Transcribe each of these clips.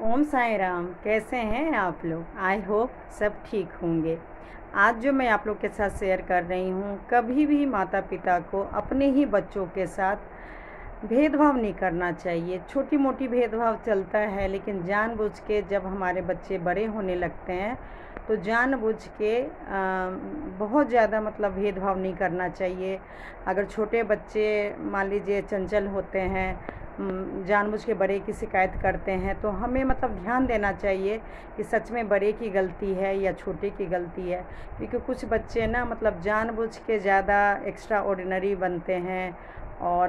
ओम साई राम। कैसे हैं आप लोग? आई होप सब ठीक होंगे। आज जो मैं आप लोग के साथ शेयर कर रही हूँ, कभी भी माता पिता को अपने ही बच्चों के साथ भेदभाव नहीं करना चाहिए। छोटी मोटी भेदभाव चलता है, लेकिन जानबूझ के जब हमारे बच्चे बड़े होने लगते हैं तो जानबूझ के बहुत ज़्यादा भेदभाव नहीं करना चाहिए। अगर छोटे बच्चे मान लीजिए चंचल होते हैं, जानबूझ के बड़े की शिकायत करते हैं, तो हमें ध्यान देना चाहिए कि सच में बड़े की गलती है या छोटे की गलती है। क्योंकि कुछ बच्चे ना जानबूझ के ज़्यादा एक्स्ट्रा ऑर्डिनरी बनते हैं और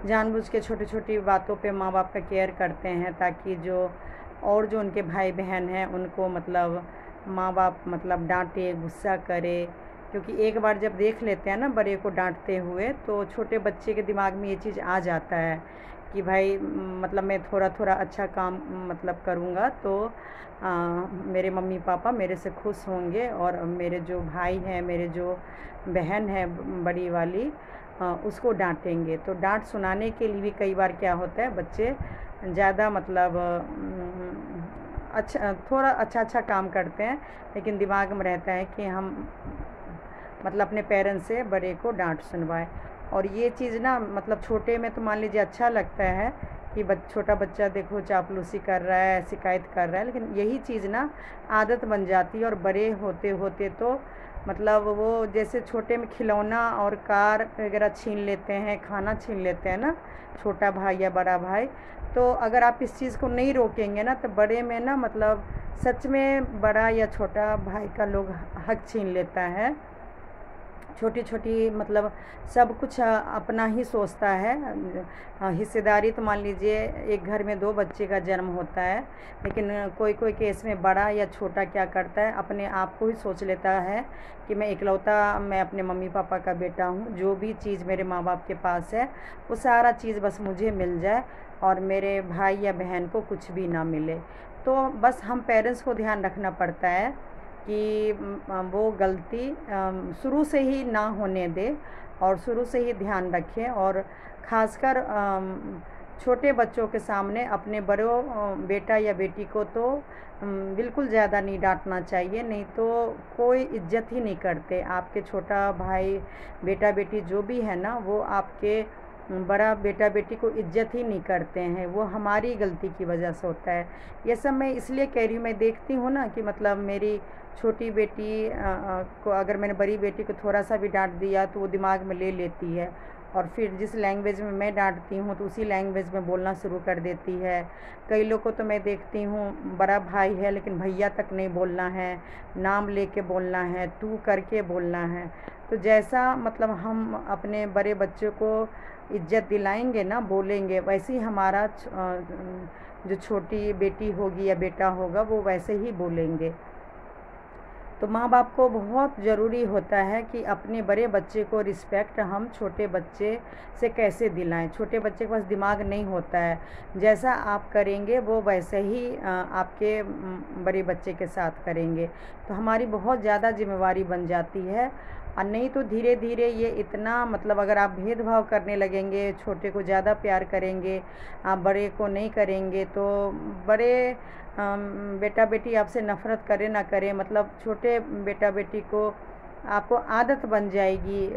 जानबूझ के छोटी छोटी बातों पे माँ बाप का केयर करते हैं, ताकि जो उनके भाई बहन हैं उनको माँ बाप डांटे, गुस्सा करे। क्योंकि एक बार जब देख लेते हैं ना बड़े को डांटते हुए, तो छोटे बच्चे के दिमाग में ये चीज़ आ जाता है कि भाई मैं थोड़ा थोड़ा अच्छा काम करूँगा तो मेरे मम्मी पापा मेरे से खुश होंगे, और मेरे जो भाई हैं, मेरे जो बहन है बड़ी वाली, उसको डांटेंगे। तो डांट सुनाने के लिए भी कई बार क्या होता है, बच्चे ज़्यादा अच्छा थोड़ा अच्छा काम करते हैं, लेकिन दिमाग में रहता है कि हम अपने पेरेंट्स से बड़े को डांट सुनवाए। और ये चीज़ ना छोटे में तो मान लीजिए अच्छा लगता है कि छोटा बच्चा देखो चापलूसी कर रहा है, शिकायत कर रहा है, लेकिन यही चीज़ ना आदत बन जाती है, और बड़े होते होते तो वो जैसे छोटे में खिलौना और कार वगैरह छीन लेते हैं, खाना छीन लेते हैं ना छोटा भाई या बड़ा भाई। तो अगर आप इस चीज़ को नहीं रोकेंगे ना, तो बड़े में ना सच में बड़ा या छोटा भाई का लोग हक छीन लेता है। छोटी छोटी सब कुछ अपना ही सोचता है। हिस्सेदारी तो मान लीजिए एक घर में 2 बच्चे का जन्म होता है, लेकिन कोई कोई केस में बड़ा या छोटा क्या करता है, अपने आप को ही सोच लेता है कि मैं मैं अपने मम्मी पापा का बेटा हूँ, जो भी चीज़ मेरे माँ बाप के पास है वो सारा चीज़ बस मुझे मिल जाए और मेरे भाई या बहन को कुछ भी ना मिले। तो बस हम पेरेंट्स को ध्यान रखना पड़ता है कि वो गलती शुरू से ही ना होने दे, और शुरू से ही ध्यान रखें। और ख़ासकर छोटे बच्चों के सामने अपने बड़ों बेटा या बेटी को तो बिल्कुल ज़्यादा नहीं डांटना चाहिए, नहीं तो कोई इज्जत ही नहीं करते। आपके छोटा भाई बेटा बेटी जो भी है ना, वो आपके बड़ा बेटा बेटी को इज्जत ही नहीं करते हैं। वो हमारी गलती की वजह से होता है। ये सब मैं इसलिए कह रही हूँ, मैं देखती हूँ ना कि मेरी छोटी बेटी को अगर मैंने बड़ी बेटी को थोड़ा सा भी डांट दिया तो वो दिमाग में ले लेती है, और फिर जिस लैंग्वेज में मैं डांटती हूँ तो उसी लैंग्वेज में बोलना शुरू कर देती है। कई लोग को तो मैं देखती हूँ, बड़ा भाई है लेकिन भैया तक नहीं बोलना है, नाम लेके बोलना है, तू करके बोलना है। तो जैसा हम अपने बड़े बच्चों को इज्जत दिलाएंगे ना, बोलेंगे, वैसे ही हमारा जो छोटी बेटी होगी या बेटा होगा वो वैसे ही बोलेंगे। तो माँ बाप को बहुत ज़रूरी होता है कि अपने बड़े बच्चे को रिस्पेक्ट हम छोटे बच्चे से कैसे दिलाएं। छोटे बच्चे के पास दिमाग नहीं होता है, जैसा आप करेंगे वो वैसे ही आपके बड़े बच्चे के साथ करेंगे। तो हमारी बहुत ज़्यादा जिम्मेवारी बन जाती है। और नहीं तो धीरे धीरे ये इतना अगर आप भेदभाव करने लगेंगे, छोटे को ज़्यादा प्यार करेंगे, आप बड़े को नहीं करेंगे, तो बड़े बेटा बेटी आपसे नफ़रत करे ना करे, छोटे बेटा बेटी को आपको आदत बन जाएगी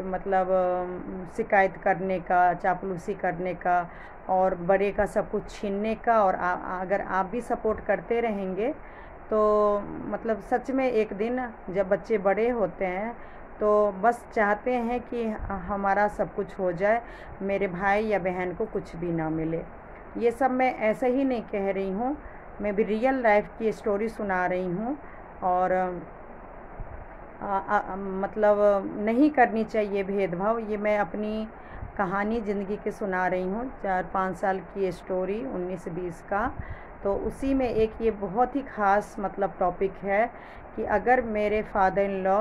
शिकायत करने का, चापलूसी करने का, और बड़े का सब कुछ छीनने का। और अगर आप भी सपोर्ट करते रहेंगे तो सच में एक दिन जब बच्चे बड़े होते हैं तो बस चाहते हैं कि हमारा सब कुछ हो जाए, मेरे भाई या बहन को कुछ भी ना मिले। ये सब मैं ऐसे ही नहीं कह रही हूँ, मैं भी रियल लाइफ की स्टोरी सुना रही हूँ। और नहीं करनी चाहिए भेदभाव। ये मैं अपनी कहानी ज़िंदगी की सुना रही हूँ, 4-5 साल की स्टोरी, 19-20 का। तो उसी में एक ये बहुत ही ख़ास टॉपिक है कि अगर मेरे फादर इन लॉ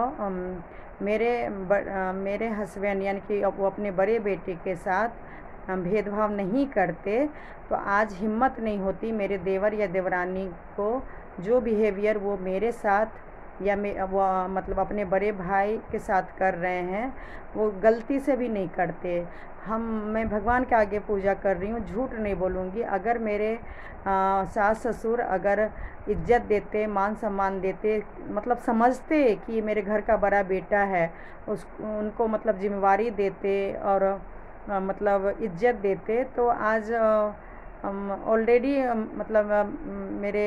मेरे हस्बैंड यानी कि वो अपने बड़े बेटे के साथ भेदभाव नहीं करते, तो आज हिम्मत नहीं होती मेरे देवर या देवरानी को जो बिहेवियर वो मेरे साथ या वो मतलब अपने बड़े भाई के साथ कर रहे हैं, वो गलती से भी नहीं करते। मैं भगवान के आगे पूजा कर रही हूँ, झूठ नहीं बोलूँगी। अगर मेरे सास ससुर अगर इज्जत देते, मान सम्मान देते, मतलब समझते कि ये मेरे घर का बड़ा बेटा है, उनको मतलब जिम्मेवारी देते और मतलब इज्जत देते, तो आज ऑलरेडी मतलब मेरे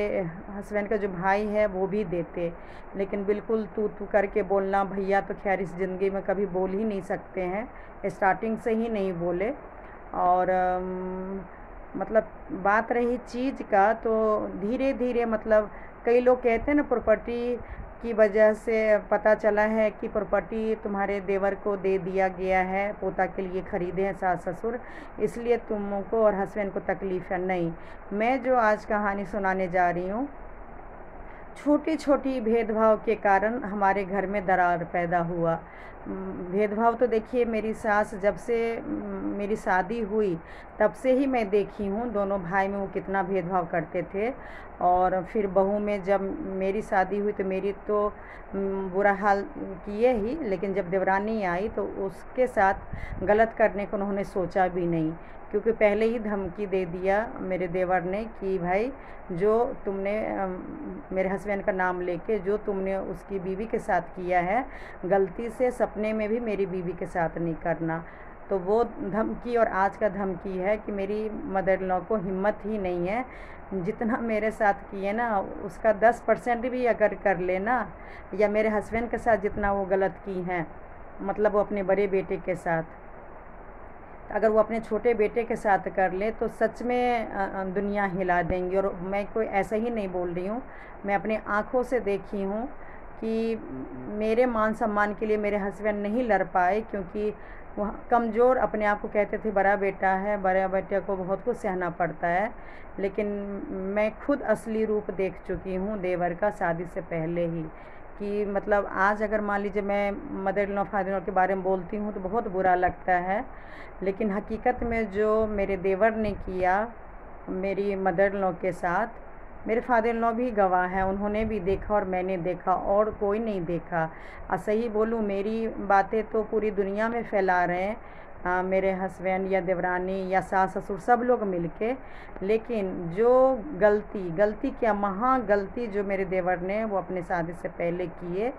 हस्बैंड का जो भाई है वो भी देते। लेकिन बिल्कुल तू तू करके बोलना, भैया तो खैर इस ज़िंदगी में कभी बोल ही नहीं सकते हैं, स्टार्टिंग से ही नहीं बोले। और मतलब बात रही चीज़ का, तो धीरे धीरे मतलब कई लोग कहते हैं ना, प्रॉपर्टी की वजह से पता चला है कि प्रॉपर्टी तुम्हारे देवर को दे दिया गया है, पोता के लिए ख़रीदे हैं सास ससुर, इसलिए तुमको और हस्बैंड को तकलीफ़ है। नहीं, मैं जो आज कहानी सुनाने जा रही हूँ, छोटी छोटी भेदभाव के कारण हमारे घर में दरार पैदा हुआ। भेदभाव तो देखिए, मेरी सास जब से मेरी शादी हुई तब से ही मैं देखी हूँ, दोनों भाई में वो कितना भेदभाव करते थे। और फिर बहू में जब मेरी शादी हुई तो मेरी तो बुरा हाल किए ही, लेकिन जब देवरानी आई तो उसके साथ गलत करने को उन्होंने सोचा भी नहीं, क्योंकि पहले ही धमकी दे दिया मेरे देवर ने कि भाई जो तुमने मेरे हस्बैंड का नाम लेके जो तुमने उसकी बीवी के साथ किया है, गलती से सपने में भी मेरी बीवी के साथ नहीं करना। तो वो धमकी और आज का धमकी है कि मेरी मदर इन लॉ को हिम्मत ही नहीं है, जितना मेरे साथ किए ना उसका 10% भी अगर कर लेना, या मेरे हस्बैंड के साथ जितना वो गलत की हैं, मतलब वो अपने बड़े बेटे के साथ, अगर वो अपने छोटे बेटे के साथ कर ले तो सच में दुनिया हिला देंगी। और मैं कोई ऐसा ही नहीं बोल रही हूँ, मैं अपनी आँखों से देखी हूँ कि मेरे मान सम्मान के लिए मेरे हस्बैंड नहीं लड़ पाए, क्योंकि वह कमज़ोर अपने आप को कहते थे, बड़ा बेटा है, बड़ा बेटे को बहुत कुछ सहना पड़ता है। लेकिन मैं खुद असली रूप देख चुकी हूँ देवर का, शादी से पहले ही, कि मतलब आज अगर मान लीजिए मैं mother in law father in law के बारे में बोलती हूँ तो बहुत बुरा लगता है, लेकिन हकीकत में जो मेरे देवर ने किया मेरी मदर इन लॉ के साथ, मेरे फादर इन लॉ भी गवाह हैं, उन्होंने भी देखा और मैंने देखा, और कोई नहीं देखा। सही बोलूँ, मेरी बातें तो पूरी दुनिया में फैला रहे हैं मेरे हस्बैंड या देवरानी या सास ससुर सब लोग मिलके, लेकिन जो गलती क्या महा गलती जो मेरे देवर ने वो अपने शादी से पहले किए,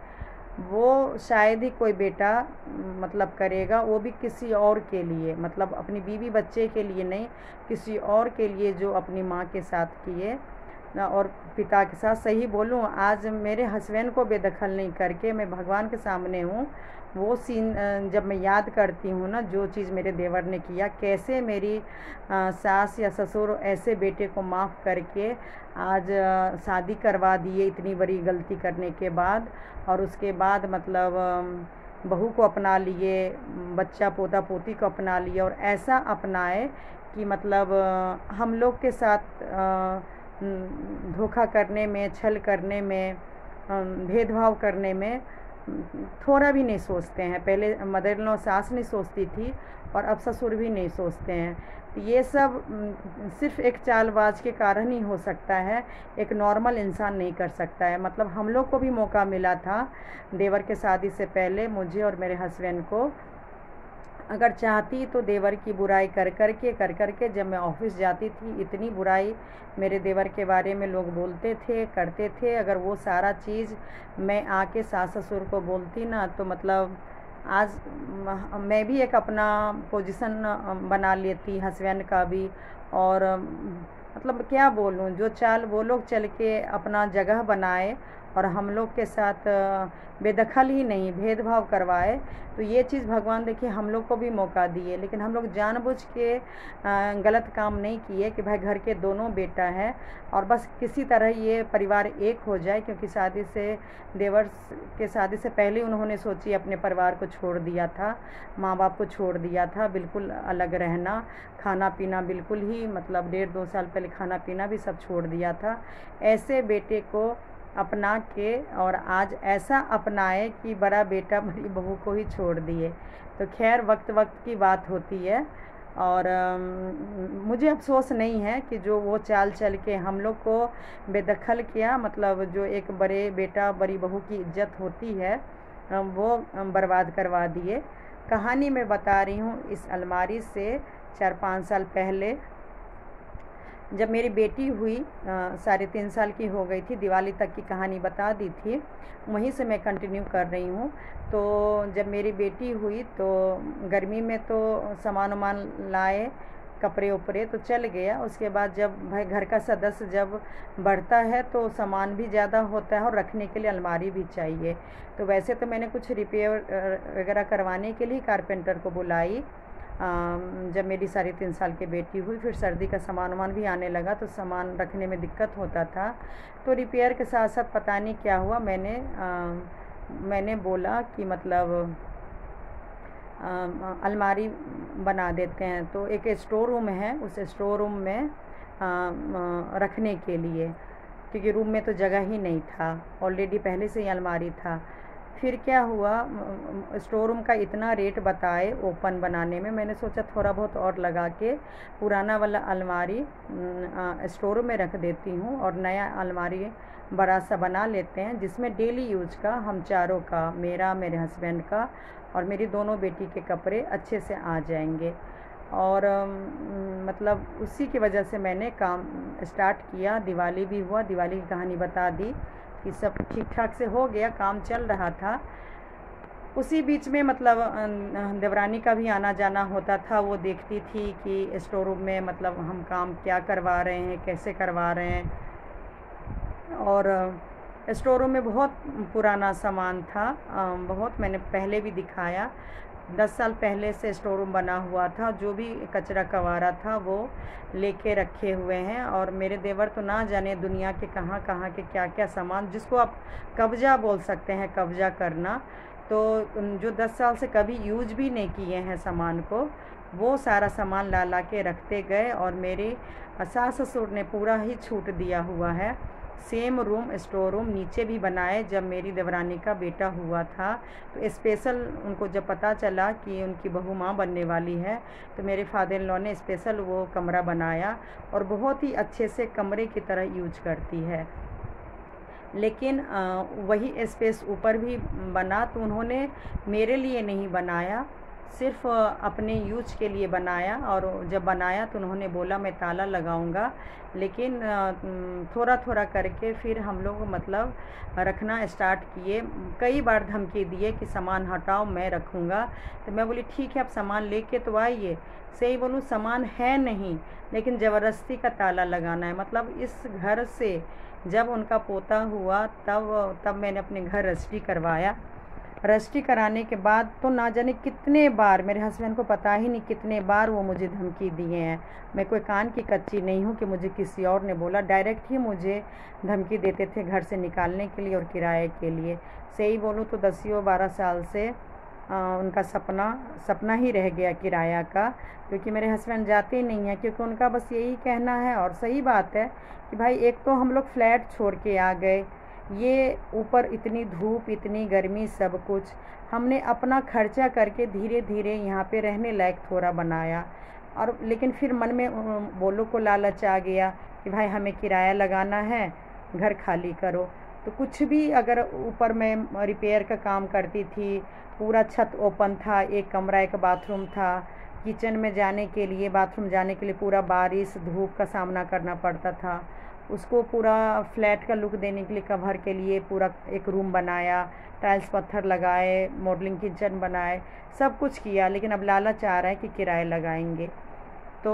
वो शायद ही कोई बेटा मतलब करेगा, वो भी किसी और के लिए, मतलब अपनी बीवी बच्चे के लिए नहीं, किसी और के लिए, जो अपनी माँ के साथ किए और पिता के साथ। सही बोलूँ, आज मेरे हस्बैंड को बेदखल नहीं करके मैं भगवान के सामने हूँ। वो सीन जब मैं याद करती हूँ ना, जो चीज़ मेरे देवर ने किया, कैसे मेरी सास या ससुर ऐसे बेटे को माफ़ करके आज शादी करवा दिए इतनी बड़ी गलती करने के बाद, और उसके बाद मतलब बहू को अपना लिए, बच्चा पोता पोती को अपना लिया, और ऐसा अपनाए कि मतलब हम लोग के साथ धोखा करने में, छल करने में, भेदभाव करने में थोड़ा भी नहीं सोचते हैं। पहले मदर इन लॉ सास नहीं सोचती थी और अब ससुर भी नहीं सोचते हैं। तो ये सब सिर्फ एक चालबाज के कारण ही हो सकता है, एक नॉर्मल इंसान नहीं कर सकता है। मतलब हम लोग को भी मौका मिला था देवर के शादी से पहले, मुझे और मेरे हस्बैंड को, अगर चाहती तो देवर की बुराई कर करके जब मैं ऑफिस जाती थी, इतनी बुराई मेरे देवर के बारे में लोग बोलते थे, करते थे। अगर वो सारा चीज़ मैं आके सास ससुर को बोलती ना, तो मतलब आज मैं भी एक अपना पोजीशन बना लेती, हस्बैंड का भी। और मतलब क्या बोलूँ, जो चाल वो लोग चल के अपना जगह बनाए और हम लोग के साथ बेदखल ही नहीं, भेदभाव करवाए, तो ये चीज़ भगवान देखिए हम लोग को भी मौका दिए। लेकिन हम लोग जानबूझ के गलत काम नहीं किए कि भाई घर के दोनों बेटा है और बस किसी तरह ये परिवार एक हो जाए, क्योंकि शादी से देवर के शादी से पहले उन्होंने सोची अपने परिवार को छोड़ दिया था, माँ बाप को छोड़ दिया था, बिल्कुल अलग रहना, खाना पीना बिल्कुल ही मतलब 1.5-2 साल पहले खाना पीना भी सब छोड़ दिया था। ऐसे बेटे को अपना के और आज ऐसा अपनाए कि बड़ा बेटा बड़ी बहू को ही छोड़ दिए। तो खैर वक्त वक्त की बात होती है। और मुझे अफ़सोस नहीं है कि जो वो चाल चल के हम लोग को बेदखल किया, मतलब जो एक बड़े बेटा बड़ी बहू की इज्जत होती है वो बर्बाद करवा दिए। कहानी मैं बता रही हूँ इस अलमारी से 4-5 साल पहले, जब मेरी बेटी हुई 3.5 साल की हो गई थी, दिवाली तक की कहानी बता दी थी, वहीं से मैं कंटिन्यू कर रही हूँ। तो जब मेरी बेटी हुई तो गर्मी में तो सामान वामान लाए, कपड़े उपड़े तो चल गया। उसके बाद जब भाई घर का सदस्य जब बढ़ता है तो सामान भी ज़्यादा होता है और रखने के लिए अलमारी भी चाहिए। तो वैसे तो मैंने कुछ रिपेयर वगैरह करवाने के लिए कारपेंटर को बुलाई। जब मेरी 3.5 साल की बेटी हुई, फिर सर्दी का सामान वामान भी आने लगा तो सामान रखने में दिक्कत होता था। तो रिपेयर के साथ साथ पता नहीं क्या हुआ, मैंने बोला कि मतलब अलमारी बना देते हैं। तो एक स्टोर रूम है, उस स्टोर रूम में रखने के लिए, क्योंकि रूम में तो जगह ही नहीं था, ऑलरेडी पहले से ही अलमारी था। फिर क्या हुआ, स्टोर रूम का इतना रेट बताए ओपन बनाने में, मैंने सोचा थोड़ा बहुत और लगा के पुराना वाला अलमारी स्टोर रूम में रख देती हूँ और नया अलमारी बड़ा सा बना लेते हैं, जिसमें डेली यूज का हम चारों का, मेरा, मेरे हस्बैंड का और मेरी दोनों बेटी के कपड़े अच्छे से आ जाएंगे। और मतलब उसी की वजह से मैंने काम स्टार्ट किया। दिवाली भी हुआ, दिवाली की कहानी बता दी कि सब ठीक ठाक से हो गया, काम चल रहा था। उसी बीच में मतलब देवरानी का भी आना जाना होता था। वो देखती थी कि स्टोर रूम में मतलब हम काम क्या करवा रहे हैं, कैसे करवा रहे हैं। और स्टोर रूम में बहुत पुराना सामान था, बहुत मैंने पहले भी दिखाया। 10 साल पहले से स्टोर रूम बना हुआ था, जो भी कचरा कवारा था वो लेके रखे हुए हैं। और मेरे देवर तो ना जाने दुनिया के कहाँ कहाँ के क्या क्या सामान, जिसको आप कब्जा बोल सकते हैं, कब्जा करना, तो जो 10 साल से कभी यूज भी नहीं किए हैं सामान को, वो सारा सामान ला ला के रखते गए। और मेरे सास ससुर ने पूरा ही छूट दिया हुआ है। सेम रूम, स्टोर रूम नीचे भी बनाए। जब मेरी देवरानी का बेटा हुआ था तो स्पेशल उनको जब पता चला कि उनकी बहू माँ बनने वाली है, तो मेरे फादर इन लॉ ने स्पेशल वो कमरा बनाया और बहुत ही अच्छे से कमरे की तरह यूज करती है। लेकिन वही स्पेस ऊपर भी बना तो उन्होंने मेरे लिए नहीं बनाया, सिर्फ अपने यूज के लिए बनाया। और जब बनाया तो उन्होंने बोला मैं ताला लगाऊंगा, लेकिन थोड़ा थोड़ा करके फिर हम लोग मतलब रखना स्टार्ट किए। कई बार धमकी दिए कि सामान हटाओ, मैं रखूँगा। तो मैं बोली ठीक है, आप सामान लेके तो आइए। सही बोलूँ, सामान है नहीं, लेकिन ज़बरदस्ती का ताला लगाना है। मतलब इस घर से जब उनका पोता हुआ तब मैंने अपने घर रजिस्ट्री करवाया। रजिस्ट्री कराने के बाद तो ना जाने कितने बार, मेरे हस्बैंड को पता ही नहीं कितने बार वो मुझे धमकी दिए हैं। मैं कोई कान की कच्ची नहीं हूँ कि मुझे किसी और ने बोला, डायरेक्ट ही मुझे धमकी देते थे घर से निकालने के लिए और किराए के लिए। सही बोलूँ तो 10-12 साल से उनका सपना ही रह गया किराया का, क्योंकि मेरे हस्बैंड जाते ही नहीं हैं, क्योंकि उनका बस यही कहना है। और सही बात है कि भाई एक तो हम लोग फ्लैट छोड़ के आ गए, ये ऊपर इतनी धूप, इतनी गर्मी, सब कुछ हमने अपना खर्चा करके धीरे धीरे यहाँ पे रहने लायक थोड़ा बनाया। और लेकिन फिर मन में बोलो को लालच आ गया कि भाई हमें किराया लगाना है, घर खाली करो। तो कुछ भी अगर ऊपर मैं रिपेयर का काम करती थी, पूरा छत ओपन था, एक कमरा एक बाथरूम था, किचन में जाने के लिए, बाथरूम जाने के लिए पूरा बारिश धूप का सामना करना पड़ता था। उसको पूरा फ्लैट का लुक देने के लिए, कवर के लिए पूरा एक रूम बनाया, टाइल्स पत्थर लगाए, मॉडलिंग किचन बनाए, सब कुछ किया। लेकिन अब लालच आ रहा है कि किराए लगाएंगे। तो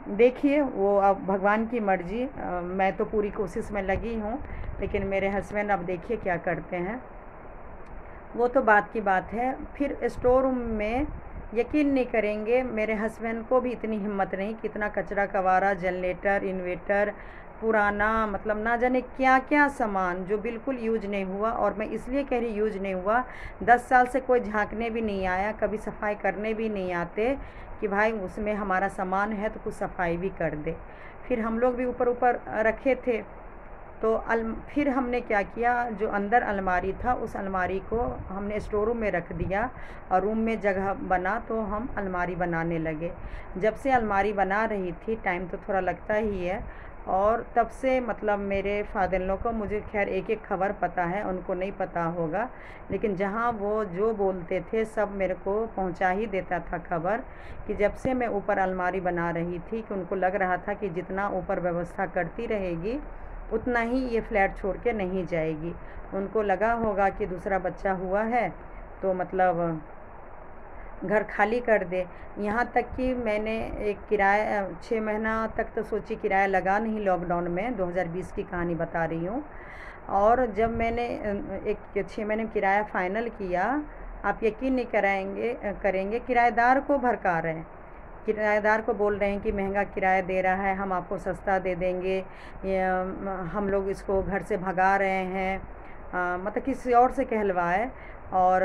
देखिए, वो अब भगवान की मर्जी। मैं तो पूरी कोशिश में लगी हूँ, लेकिन मेरे हस्बैंड अब देखिए क्या करते हैं। वो तो बात की बात है। फिर स्टोर रूम में यकीन नहीं करेंगे, मेरे हस्बैंड को भी इतनी हिम्मत नहीं, कितना कचरा कवारा, जनरेटर, इन्वेटर पुराना, मतलब ना जाने क्या क्या सामान जो बिल्कुल यूज नहीं हुआ। और मैं इसलिए कह रही यूज नहीं हुआ, 10 साल से कोई झांकने भी नहीं आया, कभी सफाई करने भी नहीं आते कि भाई उसमें हमारा सामान है तो कुछ सफाई भी कर दे। फिर हम लोग भी ऊपर ऊपर रखे थे, तो फिर हमने क्या किया, जो अंदर अलमारी था उस अलमारी को हमने स्टोर रूम में रख दिया और रूम में जगह बना तो हम अलमारी बनाने लगे। जब से अलमारी बना रही थी, टाइम तो थोड़ा लगता ही है, और तब से मतलब मेरे फादर इन लॉ को, मुझे खैर एक एक खबर पता है, उनको नहीं पता होगा, लेकिन जहाँ वो जो बोलते थे सब मेरे को पहुँचा ही देता था खबर, कि जब से मैं ऊपर अलमारी बना रही थी कि उनको लग रहा था कि जितना ऊपर व्यवस्था करती रहेगी उतना ही ये फ्लैट छोड़ के नहीं जाएगी। उनको लगा होगा कि दूसरा बच्चा हुआ है तो मतलब घर खाली कर दे। यहाँ तक कि मैंने एक किराया 6 महीना तक तो सोची किराया लगा नहीं, लॉकडाउन में 2020 की कहानी बता रही हूँ। और जब मैंने एक 6 महीने में किराया फ़ाइनल किया, आप यकीन नहीं करेंगे किराएदार को भड़का रहे हैं, किराएदार को बोल रहे हैं कि महंगा किराया दे रहा है, हम आपको सस्ता दे देंगे, हम लोग इसको घर से भगा रहे हैं, मतलब किसी और से कहलवाए, और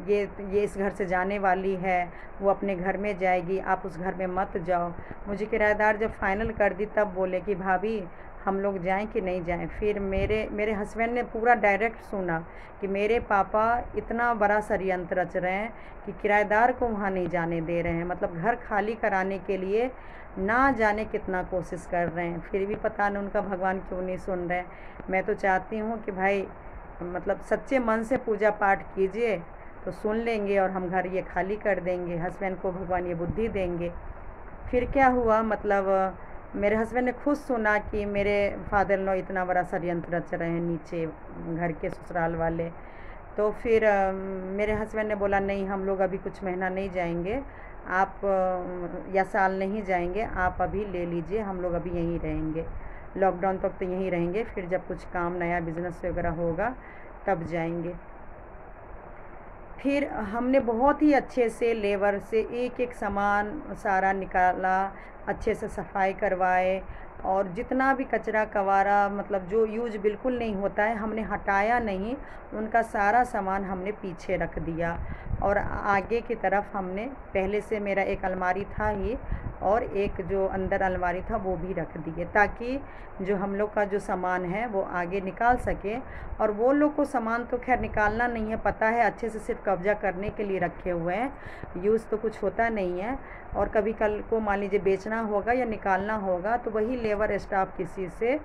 ये इस घर से जाने वाली है, वो अपने घर में जाएगी, आप उस घर में मत जाओ। मुझे किराएदार जब फ़ाइनल कर दी तब बोले कि भाभी हम लोग जाएं कि नहीं जाएं। फिर मेरे हस्बैंड ने पूरा डायरेक्ट सुना कि मेरे पापा इतना बड़ा षड्यंत्र रच रहे हैं कि किराएदार को वहाँ नहीं जाने दे रहे हैं, मतलब घर खाली कराने के लिए ना जाने कितना कोशिश कर रहे हैं। फिर भी पता नहीं उनका भगवान क्यों नहीं सुन रहे। मैं तो चाहती हूँ कि भाई मतलब सच्चे मन से पूजा पाठ कीजिए तो सुन लेंगे और हम घर ये खाली कर देंगे, हस्बैंड को भगवान ये बुद्धि देंगे। फिर क्या हुआ, मतलब मेरे हस्बैंड ने खुद सुना कि मेरे फादर इन लॉ इतना बड़ा षड्यंत्र रच रहे हैं नीचे घर के ससुराल वाले। तो फिर मेरे हस्बैंड ने बोला नहीं, हम लोग अभी कुछ महीना नहीं जाएंगे, आप या साल नहीं जाएंगे, आप अभी ले लीजिए, हम लोग अभी यहीं रहेंगे, लॉकडाउन तक तो यहीं रहेंगे, फिर जब कुछ काम नया बिजनेस वगैरह होगा तब जाएंगे। फिर हमने बहुत ही अच्छे से लेबर से एक एक सामान सारा निकाला, अच्छे से सफाई करवाए, और जितना भी कचरा कवारा मतलब जो यूज बिल्कुल नहीं होता है हमने हटाया नहीं, उनका सारा सामान हमने पीछे रख दिया। और आगे की तरफ हमने पहले से मेरा एक अलमारी था ही, और एक जो अंदर अलमारी था वो भी रख दिए, ताकि जो हम लोग का जो सामान है वो आगे निकाल सके। और वो लोग को सामान तो खैर निकालना नहीं है, पता है अच्छे से, सिर्फ कब्जा करने के लिए रखे हुए हैं, यूज़ तो कुछ होता नहीं है। और कभी कल को मान लीजिए बेचना होगा या निकालना होगा तो वही लेबर स्टाफ किसी से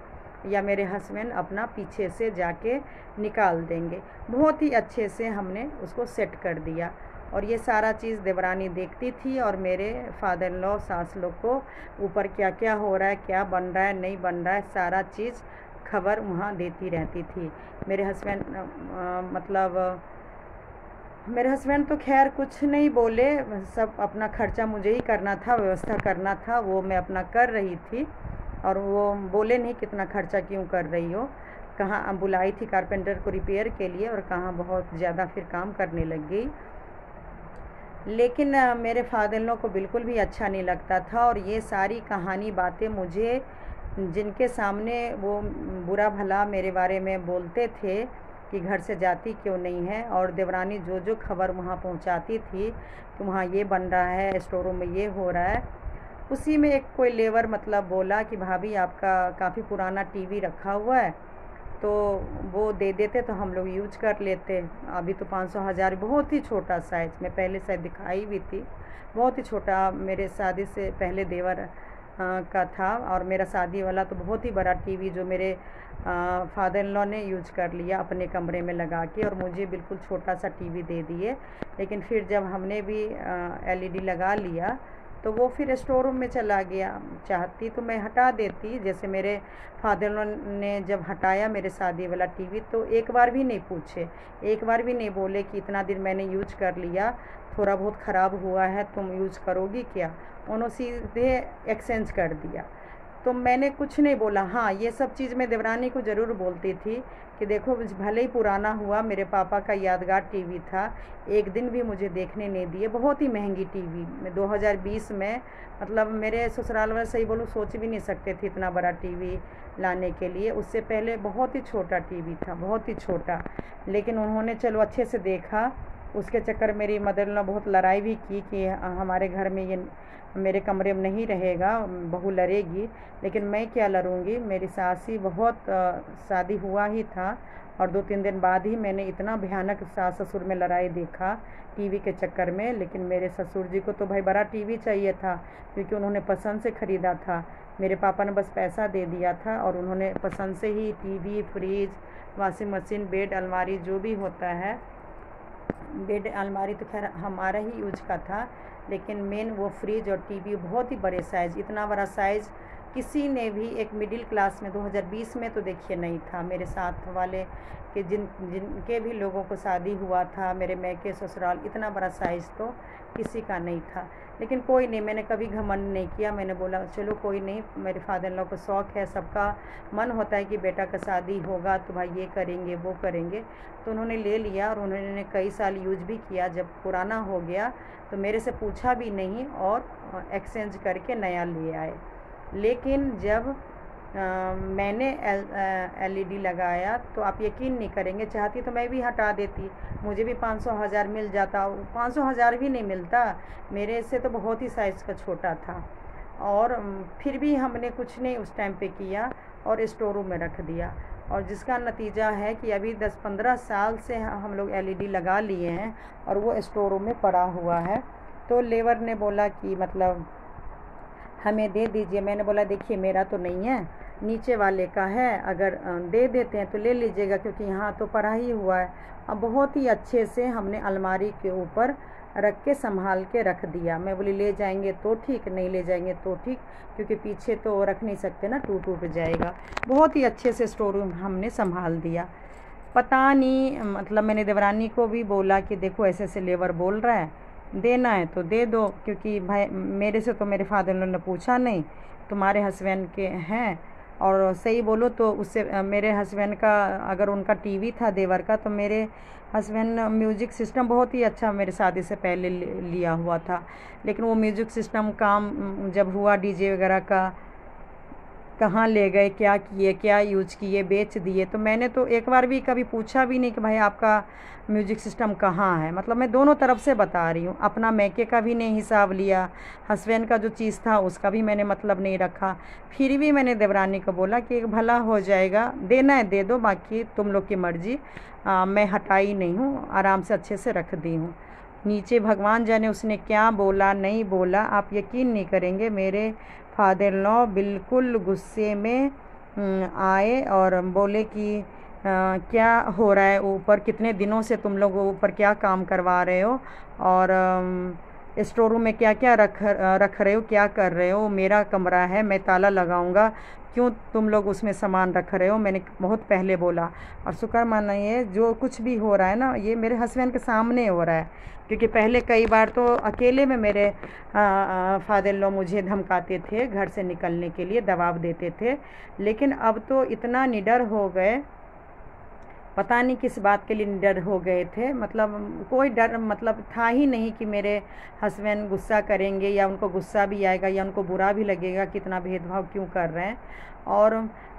या मेरे हस्बैंड अपना पीछे से जाके निकाल देंगे। बहुत ही अच्छे से हमने उसको सेट कर दिया, और ये सारा चीज़ देवरानी देखती थी, और मेरे फादर इन लॉ सास लोग को ऊपर क्या क्या हो रहा है, क्या बन रहा है, नहीं बन रहा है, सारा चीज़ खबर वहाँ देती रहती थी। मेरे हस्बैंड मेरे हस्बैंड तो खैर कुछ नहीं बोले, सब अपना खर्चा मुझे ही करना था, व्यवस्था करना था, वो मैं अपना कर रही थी, और वो बोले नहीं कितना खर्चा क्यों कर रही हो, कहाँ बुलाई थी कारपेंटर को रिपेयर के लिए और कहाँ बहुत ज़्यादा फिर काम करने लग गई। लेकिन मेरे फादर इन लॉ को बिल्कुल भी अच्छा नहीं लगता था, और ये सारी कहानी बातें मुझे जिनके सामने वो बुरा भला मेरे बारे में बोलते थे कि घर से जाती क्यों नहीं है, और देवरानी जो जो खबर वहाँ पहुँचाती थी कि वहाँ ये बन रहा है, स्टोर रूम में ये हो रहा है, उसी में एक कोई लेबर मतलब बोला कि भाभी आपका काफ़ी पुराना टीवी रखा हुआ है, तो वो दे देते तो हम लोग यूज कर लेते। अभी तो 500-1000, बहुत ही छोटा साइज़ में, पहले शायद दिखाई भी थी, बहुत ही छोटा, मेरे शादी से पहले देवर का था, और मेरा शादी वाला तो बहुत ही बड़ा टीवी जो मेरे फादर इन लॉ ने यूज कर लिया अपने कमरे में लगा के, और मुझे बिल्कुल छोटा सा टीवी दे दिए। लेकिन फिर जब हमने भी एलईडी लगा लिया तो वो फिर स्टोर रूम में चला गया। चाहती तो मैं हटा देती, जैसे मेरे फादर इन लॉ ने जब हटाया मेरे शादी वाला टीवी तो एक बार भी नहीं पूछे, एक बार भी नहीं बोले कि इतना दिन मैंने यूज कर लिया, थोड़ा बहुत ख़राब हुआ है, तुम यूज करोगी क्या, उन्होंने सीधे एक्सचेंज कर दिया। तो मैंने कुछ नहीं बोला। हाँ, ये सब चीज़ मैं देवरानी को ज़रूर बोलती थी कि देखो भले ही पुराना हुआ, मेरे पापा का यादगार टीवी था, एक दिन भी मुझे देखने नहीं दिए, बहुत ही महंगी टीवी। मैं 2020 में मतलब मेरे ससुराल वाले सही बोलूँ सोच भी नहीं सकते थे इतना बड़ा टीवी लाने के लिए, उससे पहले बहुत ही छोटा टीवी था, बहुत ही छोटा। लेकिन उन्होंने चलो अच्छे से देखा उसके चक्कर मेरी मदर इन लॉ बहुत लड़ाई भी की कि हमारे घर में ये मेरे कमरे में नहीं रहेगा, बहू लड़ेगी। लेकिन मैं क्या लड़ूंगी, मेरी सास ही बहुत शादी हुआ ही था और 2-3 दिन बाद ही मैंने इतना भयानक सास ससुर में लड़ाई देखा टीवी के चक्कर में। लेकिन मेरे ससुर जी को तो भाई बड़ा टीवी चाहिए था, क्योंकि उन्होंने पसंद से ख़रीदा था। मेरे पापा ने बस पैसा दे दिया था और उन्होंने पसंद से ही TV, fridge, washing machine, bed, अलमारी जो भी होता है, बेड अलमारी तो खैर हमारा ही यूज का था, लेकिन मेन वो फ्रिज और टीवी बहुत ही बड़े साइज़, इतना बड़ा साइज़ किसी ने भी एक मिडिल क्लास में 2020 में तो देखिए नहीं था। मेरे साथ वाले के जिनके भी लोगों को शादी हुआ था, मेरे मैके ससुराल, इतना बड़ा साइज़ तो किसी का नहीं था। लेकिन कोई नहीं, मैंने कभी घमंड नहीं किया। मैंने बोला चलो कोई नहीं, मेरे फादर इन लॉ को शौक़ है, सबका मन होता है कि बेटा का शादी होगा तो भाई ये करेंगे वो करेंगे। तो उन्होंने ले लिया और उन्होंने कई साल यूज भी किया। जब पुराना हो गया तो मेरे से पूछा भी नहीं और एक्सचेंज करके नया ले आए। लेकिन जब मैंने LED लगाया तो आप यकीन नहीं करेंगे, चाहती तो मैं भी हटा देती, मुझे भी 500-1000 मिल जाता। 500-1000 भी नहीं मिलता, मेरे से तो बहुत ही साइज़ का छोटा था। और फिर भी हमने कुछ नहीं उस टाइम पे किया और स्टोर रूम में रख दिया। और जिसका नतीजा है कि अभी 10-15 साल से हम लोग LED लगा लिए हैं और वो स्टोर रूम में पड़ा हुआ है। तो लेबर ने बोला कि मतलब हमें दे दीजिए। मैंने बोला देखिए मेरा तो नहीं है, नीचे वाले का है, अगर दे देते हैं तो ले लीजिएगा, क्योंकि यहाँ तो पड़ा ही हुआ है। अब बहुत ही अच्छे से हमने अलमारी के ऊपर रख के संभाल के रख दिया। मैं बोली ले जाएंगे तो ठीक, नहीं ले जाएंगे तो ठीक, क्योंकि पीछे तो रख नहीं सकते ना, टूट जाएगा। बहुत ही अच्छे से स्टोर रूम हमने संभाल दिया। पता नहीं, मतलब मैंने देवरानी को भी बोला कि देखो ऐसे ऐसे लेबर बोल रहा है, देना है तो दे दो, क्योंकि भाई मेरे से तो मेरे फादर इन लॉ ने पूछा नहीं, तुम्हारे हस्बैंड के हैं। और सही बोलो तो उससे मेरे हस्बैंड का, अगर उनका टीवी था देवर का, तो मेरे हस्बैंड म्यूजिक सिस्टम बहुत ही अच्छा मेरे शादी से पहले लिया हुआ था। लेकिन वो म्यूजिक सिस्टम काम जब हुआ डीजे वगैरह का, कहाँ ले गए, क्या किए, क्या यूज किए, बेच दिए। तो मैंने तो एक बार भी कभी पूछा भी नहीं कि भाई आपका म्यूजिक सिस्टम कहाँ है। मतलब मैं दोनों तरफ से बता रही हूँ, अपना मैके का भी नहीं हिसाब लिया, हस्बैंड का जो चीज़ था उसका भी मैंने मतलब नहीं रखा। फिर भी मैंने देवरानी को बोला कि भला हो जाएगा, देना है दे दो, बाकी तुम लोग की मर्ज़ी। मैं हटाई नहीं हूँ, आराम से अच्छे से रख दी हूँ। नीचे भगवान जाने उसने क्या बोला नहीं बोला, आप यकीन नहीं करेंगे। मेरे फादर इन लॉ बिल्कुल गुस्से में आए और बोले कि क्या हो रहा है ऊपर, कितने दिनों से तुम लोग ऊपर क्या काम करवा रहे हो, और स्टोर रूम में क्या क्या रख रहे हो, क्या कर रहे हो, मेरा कमरा है, मैं ताला लगाऊंगा, क्यों तुम लोग उसमें सामान रख रहे हो। मैंने बहुत पहले बोला। और शुक्र मानिए जो कुछ भी हो रहा है ना, ये मेरे हस्बैंड के सामने हो रहा है, क्योंकि पहले कई बार तो अकेले में मेरे फादर इन लॉ मुझे धमकाते थे, घर से निकलने के लिए दबाव देते थे। लेकिन अब तो इतना निडर हो गए, पता नहीं किस बात के लिए निडर हो गए थे। मतलब कोई डर मतलब था ही नहीं कि मेरे हस्बैंड गुस्सा करेंगे या उनको गुस्सा भी आएगा या उनको बुरा भी लगेगा कि इतना भेदभाव क्यों कर रहे हैं। और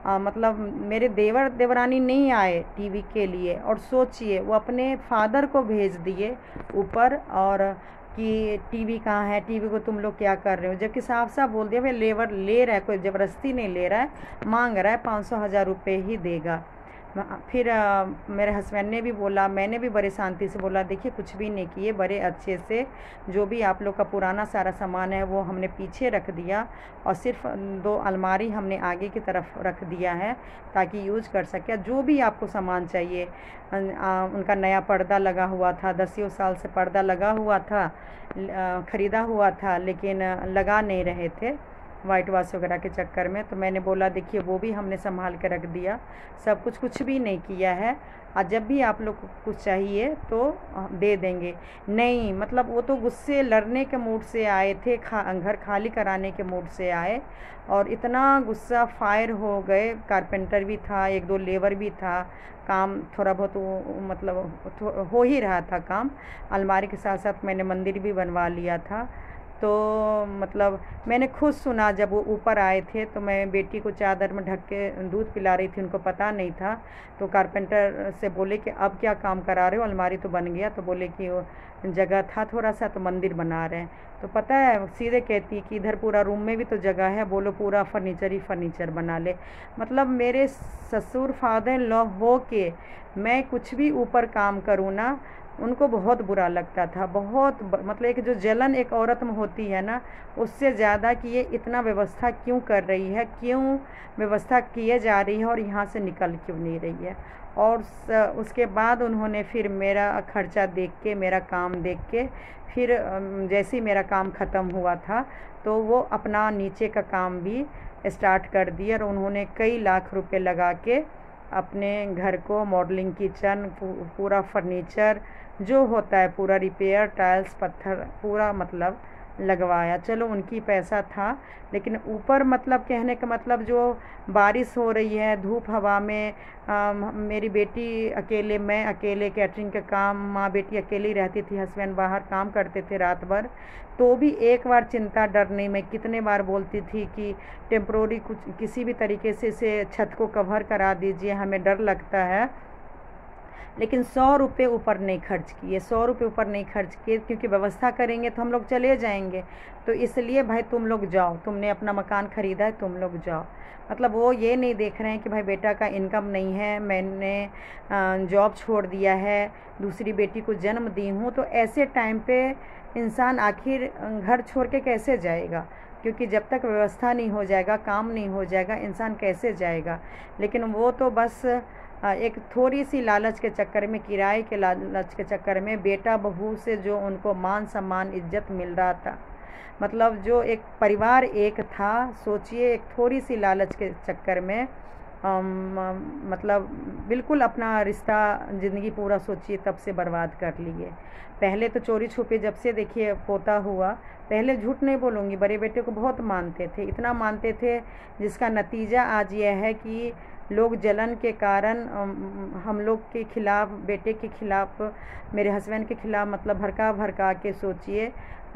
मतलब मेरे देवर देवरानी नहीं आए टीवी के लिए, और सोचिए वो अपने फादर को भेज दिए ऊपर, और कि टीवी कहाँ है, टीवी को तुम लोग क्या कर रहे हो। जबकि साफ साफ बोल दिया भाई लेबर ले रहा है, कोई ज़बरदस्ती नहीं ले रहा है, मांग रहा है 500-1000 रुपये ही देगा। फिर मेरे हस्बैंड ने भी बोला, मैंने भी बड़े शांति से बोला देखिए कुछ भी नहीं किए, बड़े अच्छे से जो भी आप लोग का पुराना सारा सामान है वो हमने पीछे रख दिया, और सिर्फ 2 अलमारी हमने आगे की तरफ रख दिया है ताकि यूज कर सके। जो भी आपको सामान चाहिए, उनका नया पर्दा लगा हुआ था, 10 साल से पर्दा लगा हुआ था, ख़रीदा हुआ था, लेकिन लगा नहीं रहे थे वाइट वॉश वगैरह के चक्कर में। तो मैंने बोला देखिए वो भी हमने संभाल के रख दिया, सब कुछ भी नहीं किया है, और जब भी आप लोग को कुछ चाहिए तो दे देंगे। नहीं मतलब वो तो गुस्से लड़ने के मूड से आए थे, घर खाली कराने के मूड से आए, और इतना गुस्सा फायर हो गए। कारपेंटर भी था, 1-2 लेबर भी था, काम थोड़ा बहुत मतलब हो ही रहा था काम। अलमारी के साथ साथ मैंने मंदिर भी बनवा लिया था। तो मतलब मैंने खुद सुना जब वो ऊपर आए थे, तो मैं बेटी को चादर में ढक के दूध पिला रही थी, उनको पता नहीं था। तो कारपेंटर से बोले कि अब क्या काम करा रहे हो, अलमारी तो बन गया। तो बोले कि वो जगह था थोड़ा सा, तो मंदिर बना रहे हैं। तो पता है सीधे कहती कि इधर पूरा रूम में भी तो जगह है, बोलो पूरा फर्नीचर ही फर्नीचर बना ले। मतलब मेरे ससुर फादर इन लॉ हो के मैं कुछ भी ऊपर काम करूँ ना, उनको बहुत बुरा लगता था। बहुत मतलब एक जो जलन एक औरत में होती है ना, उससे ज़्यादा कि ये इतना व्यवस्था क्यों कर रही है, क्यों व्यवस्था किए जा रही है और यहाँ से निकल क्यों नहीं रही है। और उसके बाद उन्होंने फिर मेरा खर्चा देख के, मेरा काम देख के, फिर जैसे ही मेरा काम ख़त्म हुआ था तो वो अपना नीचे का काम भी स्टार्ट कर दिया। और उन्होंने कई लाख रुपए लगा के अपने घर को मॉडलिंग किचन, पूरा फर्नीचर जो होता है पूरा रिपेयर, टाइल्स पत्थर पूरा मतलब लगवाया। चलो उनकी पैसा था, लेकिन ऊपर मतलब कहने का मतलब जो बारिश हो रही है धूप हवा में, मेरी बेटी अकेले, मैं अकेले कैटरिंग का काम, माँ बेटी अकेली रहती थी, हस्बैंड बाहर काम करते थे रात भर। तो भी एक बार चिंता डर नहीं, मैं कितने बार बोलती थी कि टेम्प्रोरी कुछ किसी भी तरीके से इसे छत को कवर करा दीजिए, हमें डर लगता है। लेकिन 100 रुपये ऊपर नहीं खर्च किए, 100 रुपये ऊपर नहीं खर्च किए, क्योंकि व्यवस्था करेंगे तो हम लोग चले जाएंगे। तो इसलिए भाई तुम लोग जाओ, तुमने अपना मकान ख़रीदा है, तुम लोग जाओ। मतलब वो ये नहीं देख रहे हैं कि भाई बेटा का इनकम नहीं है, मैंने जॉब छोड़ दिया है, दूसरी बेटी को जन्म दी हूँ। तो ऐसे टाइम पे इंसान आखिर घर छोड़ के कैसे जाएगा, क्योंकि जब तक व्यवस्था नहीं हो जाएगा, काम नहीं हो जाएगा, इंसान कैसे जाएगा। लेकिन वो तो बस एक थोड़ी सी लालच के चक्कर में, किराए के लालच के चक्कर में, बेटा बहू से जो उनको मान सम्मान इज्जत मिल रहा था, मतलब जो एक परिवार एक था, सोचिए एक थोड़ी सी लालच के चक्कर में मतलब बिल्कुल अपना रिश्ता ज़िंदगी पूरा सोचिए तब से बर्बाद कर लिए। पहले तो चोरी छुपे जब से देखिए पोता हुआ, पहले झूठ नहीं बोलूँगी, बड़े बेटे को बहुत मानते थे, इतना मानते थे जिसका नतीजा आज यह है कि लोग जलन के कारण हम लोग के खिलाफ़, बेटे के खिलाफ़, मेरे हस्बैंड के खिलाफ़ मतलब भड़का भड़का के सोचिए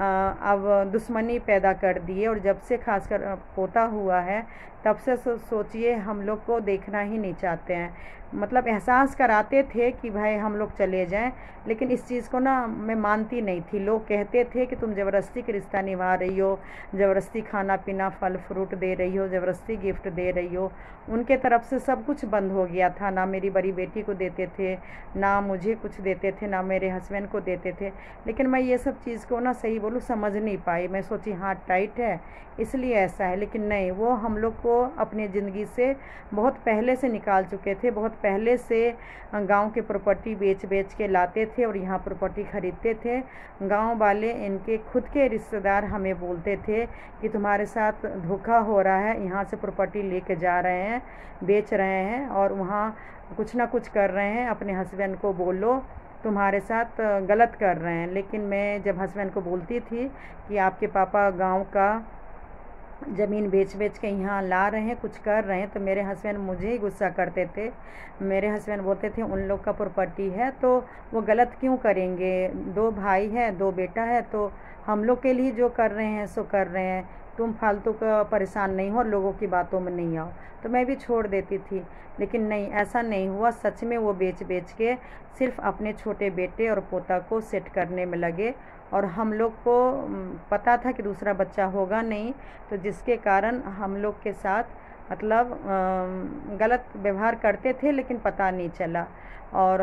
अब दुश्मनी पैदा कर दिए। और जब से खासकर पोता हुआ है तब से सोचिए हम लोग को देखना ही नहीं चाहते हैं। मतलब एहसास कराते थे कि भाई हम लोग चले जाएं, लेकिन इस चीज़ को ना मैं मानती नहीं थी। लोग कहते थे कि तुम ज़बरदस्ती का रिश्ता निभा रही हो, ज़बरदस्ती खाना पीना फल फ्रूट दे रही हो, ज़बरदस्ती गिफ्ट दे रही हो। उनके तरफ से सब कुछ बंद हो गया था, ना मेरी बड़ी बेटी को देते थे, ना मुझे कुछ देते थे, ना मेरे हस्बैंड को देते थे। लेकिन मैं ये सब चीज़ को ना सही बोलूँ समझ नहीं पाई। मैं सोची हाँ टाइट है इसलिए ऐसा है, लेकिन नहीं, वो हम लोग को अपनी ज़िंदगी से बहुत पहले से निकाल चुके थे। बहुत पहले से गांव के प्रॉपर्टी बेच बेच के लाते थे और यहाँ प्रॉपर्टी ख़रीदते थे। गांव वाले, इनके खुद के रिश्तेदार हमें बोलते थे कि तुम्हारे साथ धोखा हो रहा है, यहाँ से प्रॉपर्टी लेके जा रहे हैं, बेच रहे हैं और वहाँ कुछ ना कुछ कर रहे हैं, अपने हस्बैंड को बोलो तुम्हारे साथ गलत कर रहे हैं। लेकिन मैं जब हस्बैंड को बोलती थी कि आपके पापा गांव का ज़मीन बेच बेच के यहाँ ला रहे हैं, कुछ कर रहे हैं, तो मेरे हस्बैंड मुझे ही गुस्सा करते थे। मेरे हस्बैंड बोलते थे उन लोग का प्रॉपर्टी है तो वो गलत क्यों करेंगे, 2 भाई है 2 बेटा है, तो हम लोग के लिए जो कर रहे हैं सो कर रहे हैं, तुम फालतू का परेशान नहीं हो और लोगों की बातों में नहीं आओ। तो मैं भी छोड़ देती थी। लेकिन नहीं, ऐसा नहीं हुआ। सच में वो बेच बेच के सिर्फ अपने छोटे बेटे और पोता को सेट करने में लगे। और हम लोग को पता था कि दूसरा बच्चा होगा नहीं, तो जिसके कारण हम लोग के साथ मतलब गलत व्यवहार करते थे, लेकिन पता नहीं चला। और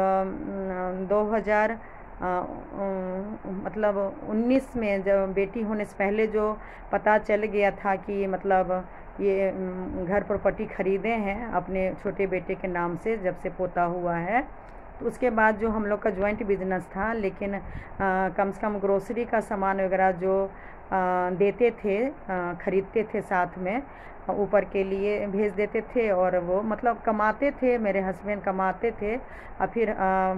2000 मतलब 19 में जब बेटी होने से पहले जो पता चल गया था कि मतलब ये घर प्रॉपर्टी ख़रीदे हैं अपने छोटे बेटे के नाम से जब से पोता हुआ है, तो उसके बाद जो हम लोग का जॉइंट बिजनेस था, लेकिन कम से कम ग्रोसरी का सामान वगैरह जो देते थे, ख़रीदते थे साथ में, ऊपर के लिए भेज देते थे, और वो मतलब कमाते थे, मेरे हस्बैंड कमाते थे और फिर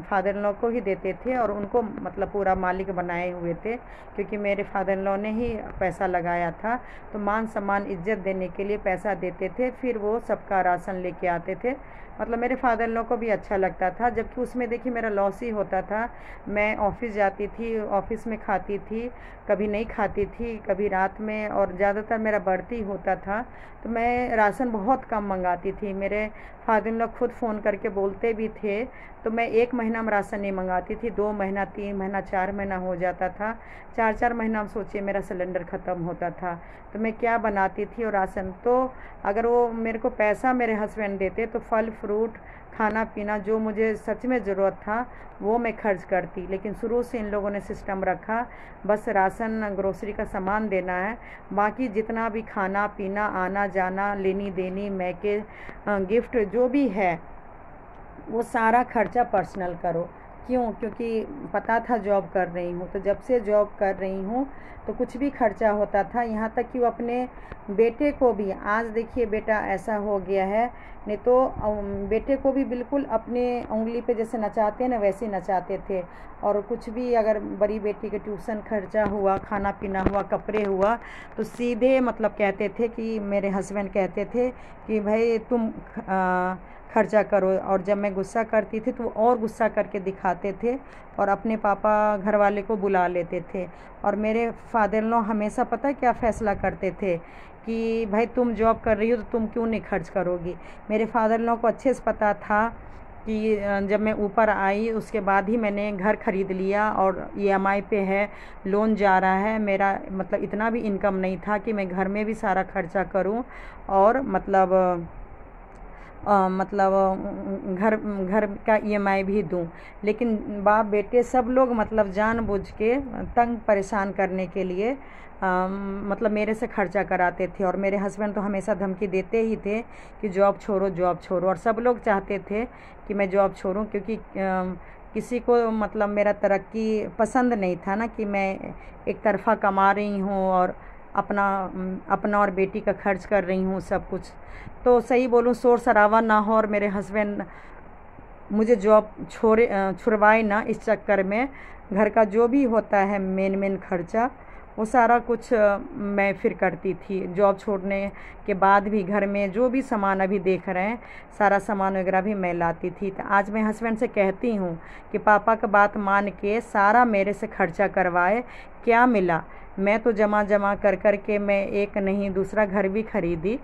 फादर इन लॉ को ही देते थे, और उनको मतलब पूरा मालिक बनाए हुए थे, क्योंकि मेरे फादर इन लॉ ने ही पैसा लगाया था। तो मान सम्मान इज्जत देने के लिए पैसा देते थे, फिर वो सबका राशन लेके आते थे। मतलब मेरे फादर इन लॉ को भी अच्छा लगता था, जबकि उसमें देखिए मेरा लॉस ही होता था। मैं ऑफिस जाती थी, ऑफिस में खाती थी, कभी नहीं खाती थी, कभी रात में, और ज़्यादातर मेरा बढ़ती होता था। तो मैं राशन बहुत कम मंगाती थी। मेरे फादर इन लॉ खुद फ़ोन करके बोलते भी थे। तो मैं 1 महीना में राशन नहीं मंगाती थी, 2 महीना, 3 महीना, 4 महीना हो जाता था। 4-4 महीना में सोचिए मेरा सिलेंडर ख़त्म होता था। तो मैं क्या बनाती थी, और राशन तो अगर वो मेरे को पैसा मेरे हस्बैंड देते तो फल फ्रूट, खाना पीना, जो मुझे सच में ज़रूरत था वो मैं खर्च करती। लेकिन शुरू से इन लोगों ने सिस्टम रखा, बस राशन ग्रोसरी का सामान देना है, बाकी जितना भी खाना पीना, आना जाना, लेनी देनी, मैके, गिफ्ट जो भी है वो सारा खर्चा पर्सनल करो। क्यों? क्योंकि पता था जॉब कर रही हूँ, तो जब से जॉब कर रही हूँ तो कुछ भी खर्चा होता था। यहाँ तक कि वो अपने बेटे को भी, आज देखिए बेटा ऐसा हो गया है, नहीं तो बेटे को भी बिल्कुल अपने उंगली पे जैसे नचाते हैं ना, वैसे नचाते थे। और कुछ भी अगर बड़ी बेटी के ट्यूशन खर्चा हुआ, खाना पीना हुआ, कपड़े हुआ, तो सीधे मतलब कहते थे कि मेरे हस्बैंड कहते थे कि भाई तुम खर्चा करो। और जब मैं गुस्सा करती थी तो वो और गुस्सा करके दिखाते थे, और अपने पापा घर वाले को बुला लेते थे। और मेरे फादर इन लॉ हमेशा पता है क्या फ़ैसला करते थे कि भाई तुम जॉब कर रही हो तो तुम क्यों नहीं खर्च करोगी। मेरे फादर इन लॉ को अच्छे से पता था कि जब मैं ऊपर आई उसके बाद ही मैंने घर ख़रीद लिया, और EMI पे है, लोन जा रहा है मेरा। मतलब इतना भी इनकम नहीं था कि मैं घर में भी सारा खर्चा करूं, और मतलब घर घर का EMI भी दूं। लेकिन बाप बेटे सब लोग मतलब जानबूझ के तंग परेशान करने के लिए मतलब मेरे से खर्चा कराते थे। और मेरे हस्बैंड तो हमेशा धमकी देते ही थे कि जॉब छोड़ो, जॉब छोड़ो। और सब लोग चाहते थे कि मैं जॉब छोड़ूं, क्योंकि किसी को मतलब मेरा तरक्की पसंद नहीं था ना, कि मैं एक तरफ़ा कमा रही हूँ और अपना और बेटी का खर्च कर रही हूँ सब कुछ। तो सही बोलूँ, शोर शराबा ना हो और मेरे हस्बैंड मुझे जॉब छुड़वाए ना, इस चक्कर में घर का जो भी होता है मेन खर्चा वो सारा कुछ मैं फिर करती थी। जॉब छोड़ने के बाद भी घर में जो भी सामान अभी देख रहे हैं, सारा सामान वगैरह भी मैं लाती थी। तो आज मैं हस्बैंड से कहती हूँ कि पापा का बात मान के सारा मेरे से खर्चा करवाए। क्या मिला? मैं तो जमा कर के मैं एक नहीं दूसरा घर भी खरीदी,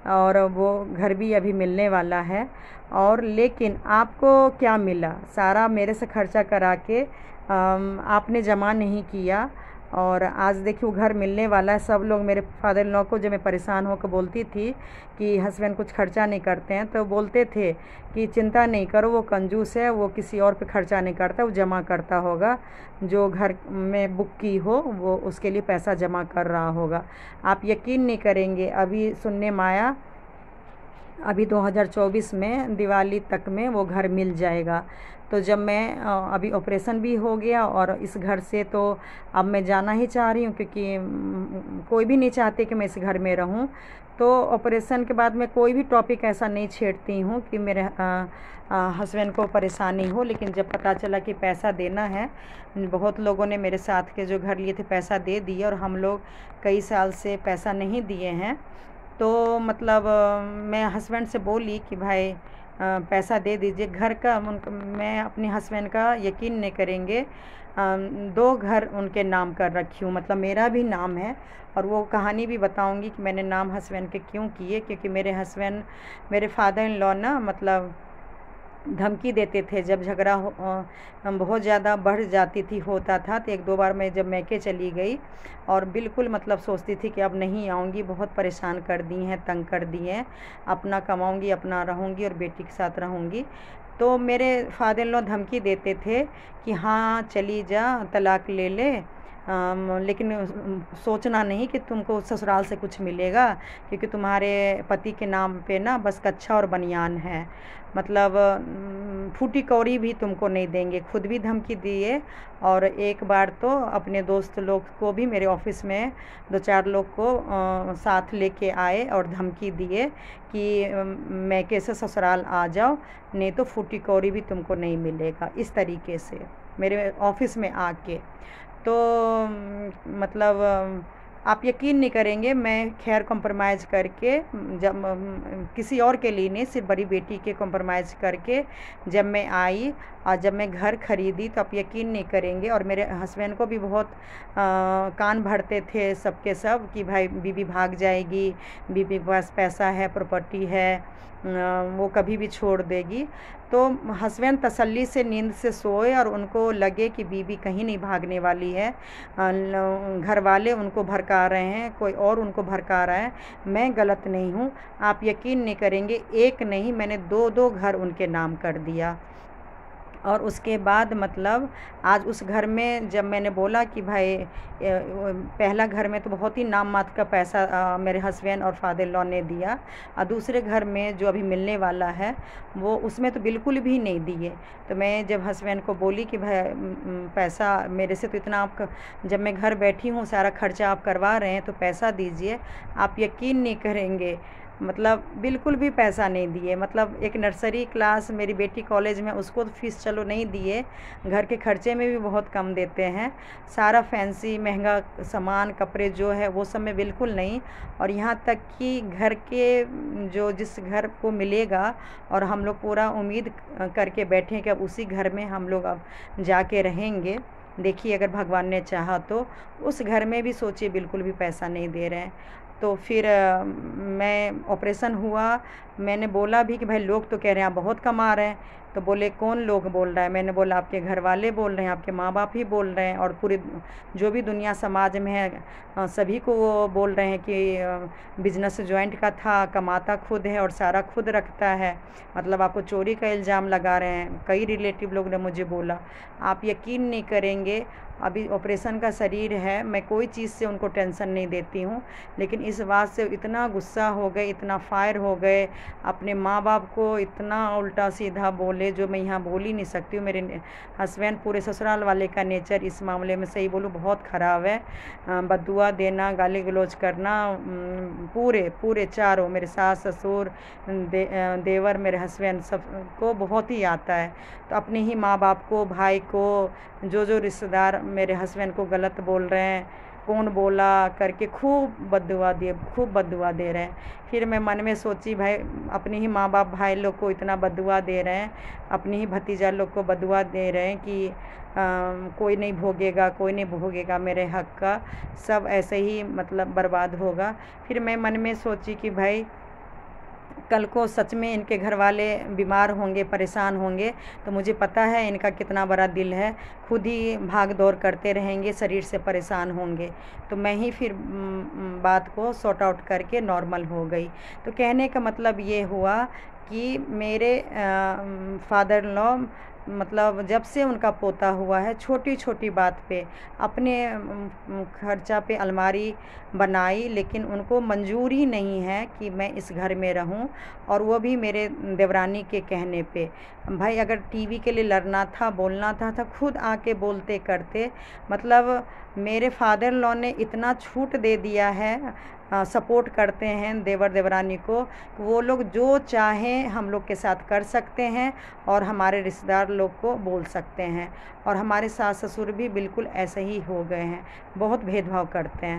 और वो घर भी अभी मिलने वाला है। और लेकिन आपको क्या मिला? सारा मेरे से खर्चा करा के आपने जमा नहीं किया, और आज देखिए वो घर मिलने वाला है। सब लोग मेरे फादर इन लॉ को, जब मैं परेशान होकर बोलती थी कि हस्बैंड कुछ खर्चा नहीं करते हैं, तो बोलते थे कि चिंता नहीं करो, वो कंजूस है, वो किसी और पे खर्चा नहीं करता, वो जमा करता होगा, जो घर में बुक की हो वो उसके लिए पैसा जमा कर रहा होगा। आप यकीन नहीं करेंगे, अभी सुनने में आया अभी 2024 में दिवाली तक में वो घर मिल जाएगा। तो जब मैं अभी ऑपरेशन भी हो गया, और इस घर से तो अब मैं जाना ही चाह रही हूँ, क्योंकि कोई भी नहीं चाहते कि मैं इस घर में रहूँ। तो ऑपरेशन के बाद मैं कोई भी टॉपिक ऐसा नहीं छेड़ती हूँ कि मेरे हस्बैंड को परेशानी हो। लेकिन जब पता चला कि पैसा देना है, बहुत लोगों ने मेरे साथ के जो घर लिए थे पैसा दे दिए, और हम लोग कई साल से पैसा नहीं दिए हैं। तो मतलब मैं हस्बैंड से बोली कि भाई पैसा दे दीजिए घर का। मैं अपने हस्बैंड का यकीन नहीं करेंगे, 2 घर उनके नाम कर रखी हूँ, मतलब मेरा भी नाम है। और वो कहानी भी बताऊँगी कि मैंने नाम हस्बैंड के क्यों किए, क्योंकि मेरे फादर इन लॉ ना मतलब धमकी देते थे। जब झगड़ा बहुत ज़्यादा बढ़ जाती थी, होता था, तो 1-2 बार मैं जब मैके चली गई, और बिल्कुल मतलब सोचती थी कि अब नहीं आऊँगी, बहुत परेशान कर दी हैं, तंग कर दिए हैं, अपना कमाऊँगी, अपना रहूँगी और बेटी के साथ रहूँगी। तो मेरे फादर इन लॉ धमकी देते थे कि हाँ चली जा, तलाक ले ले, लेकिन सोचना नहीं कि तुमको ससुराल से कुछ मिलेगा, क्योंकि तुम्हारे पति के नाम पे ना बस कच्छा और बनियान है। मतलब फूटी कौड़ी भी तुमको नहीं देंगे। खुद भी धमकी दिए और एक बार तो अपने दोस्त लोग को भी, मेरे ऑफिस में 2-4 लोग को साथ लेके आए और धमकी दिए कि मैके से ससुराल आ जाओ, नहीं तो फूटी कौड़ी भी तुमको नहीं मिलेगा, इस तरीके से मेरे ऑफिस में आके। तो मतलब आप यकीन नहीं करेंगे, मैं खैर कॉम्प्रोमाइज़ करके, जब किसी और के लिए नहीं, सिर्फ बड़ी बेटी के कॉम्प्रोमाइज़ करके जब मैं आई और जब मैं घर ख़रीदी, तो आप यकीन नहीं करेंगे। और मेरे हस्बैंड को भी बहुत कान भरते थे सबके सब कि भाई बीबी भाग जाएगी, बीबी के पास पैसा है, प्रॉपर्टी है, वो कभी भी छोड़ देगी। तो हस्बैंड तसल्ली से नींद से सोए और उनको लगे कि बीबी कहीं नहीं भागने वाली है। घर वाले उनको भड़का रहे हैं, कोई और उनको भड़का रहा है, मैं गलत नहीं हूँ। आप यकीन नहीं करेंगे, एक नहीं मैंने 2-2 घर उनके नाम कर दिया। और उसके बाद मतलब आज उस घर में जब मैंने बोला कि भाई पहला घर में तो बहुत ही नाम मात्र का पैसा मेरे हस्बैंड और फादर लॉ ने दिया, और दूसरे घर में जो अभी मिलने वाला है वो उसमें तो बिल्कुल भी नहीं दिए। तो मैं जब हस्बैंड को बोली कि भाई पैसा मेरे से तो इतना आप, जब मैं घर बैठी हूँ सारा खर्चा आप करवा रहे हैं तो पैसा दीजिए। आप यकीन नहीं करेंगे, मतलब बिल्कुल भी पैसा नहीं दिए। मतलब एक नर्सरी क्लास मेरी बेटी कॉलेज में, उसको तो फीस चलो नहीं दिए, घर के खर्चे में भी बहुत कम देते हैं। सारा फैंसी महंगा सामान कपड़े जो है वो सब में बिल्कुल नहीं। और यहाँ तक कि घर के जो जिस घर को मिलेगा, और हम लोग पूरा उम्मीद करके बैठे कि अब उसी घर में हम लोग अब जाके रहेंगे, देखिए अगर भगवान ने चाहा तो। उस घर में भी सोचिए बिल्कुल भी पैसा नहीं दे रहे हैं। तो फिर मैं ऑपरेशन हुआ, मैंने बोला भी कि भाई लोग तो कह रहे हैं आप बहुत कमा रहे हैं। तो बोले कौन लोग बोल रहा है? मैंने बोला आपके घर वाले बोल रहे हैं, आपके माँ बाप ही बोल रहे हैं, और पूरी जो भी दुनिया समाज में है सभी को वो बोल रहे हैं कि बिजनेस जॉइंट का था, कमाता खुद है और सारा खुद रखता है, मतलब आपको चोरी का इल्ज़ाम लगा रहे हैं। कई रिलेटिव लोग ने मुझे बोला। आप यकीन नहीं करेंगे, अभी ऑपरेशन का शरीर है, मैं कोई चीज़ से उनको टेंशन नहीं देती हूँ, लेकिन इस बात से इतना गुस्सा हो गए, इतना फायर हो गए, अपने माँ बाप को इतना उल्टा सीधा बोले जो मैं यहाँ बोल ही नहीं सकती हूँ। मेरे हस्बैंड, पूरे ससुराल वाले का नेचर इस मामले में सही बोलूँ बहुत ख़राब है। बददुआ देना, गाली गलौज करना, पूरे चारों, मेरे सास ससुर देवर, मेरे हस्बैंड, सबको बहुत ही आता है। तो अपने ही माँ बाप को, भाई को, जो रिश्तेदार मेरे हस्बैंड को गलत बोल रहे हैं, कौन बोला करके खूब बद्दुआ दे रहे हैं। फिर मैं मन में सोची भाई अपने ही माँ बाप भाई लोग को इतना बद्दुआ दे रहे हैं, अपनी ही भतीजा लोग को बद्दुआ दे रहे हैं कि कोई नहीं भोगेगा मेरे हक का, सब ऐसे ही मतलब बर्बाद होगा। फिर मैं मन में सोची कि भाई कल को सच में इनके घर वाले बीमार होंगे, परेशान होंगे, तो मुझे पता है इनका कितना बड़ा दिल है, खुद ही भाग दौड़ करते रहेंगे, शरीर से परेशान होंगे। तो मैं ही फिर बात को सॉर्ट आउट करके नॉर्मल हो गई। तो कहने का मतलब ये हुआ कि मेरे फादर लॉ मतलब जब से उनका पोता हुआ है, छोटी छोटी बात पे अपने खर्चा पे अलमारी बनाई, लेकिन उनको मंजूर ही नहीं है कि मैं इस घर में रहूं, और वो भी मेरे देवरानी के कहने पे। भाई अगर टीवी के लिए लड़ना था, बोलना था खुद आके बोलते करते। मतलब मेरे फादर लॉ ने इतना छूट दे दिया है, सपोर्ट करते हैं देवर देवरानी को, वो लोग जो चाहें हम लोग के साथ कर सकते हैं, और हमारे रिश्तेदार लोग को बोल सकते हैं। और हमारे सास ससुर भी बिल्कुल ऐसे ही हो गए हैं, बहुत भेदभाव करते हैं।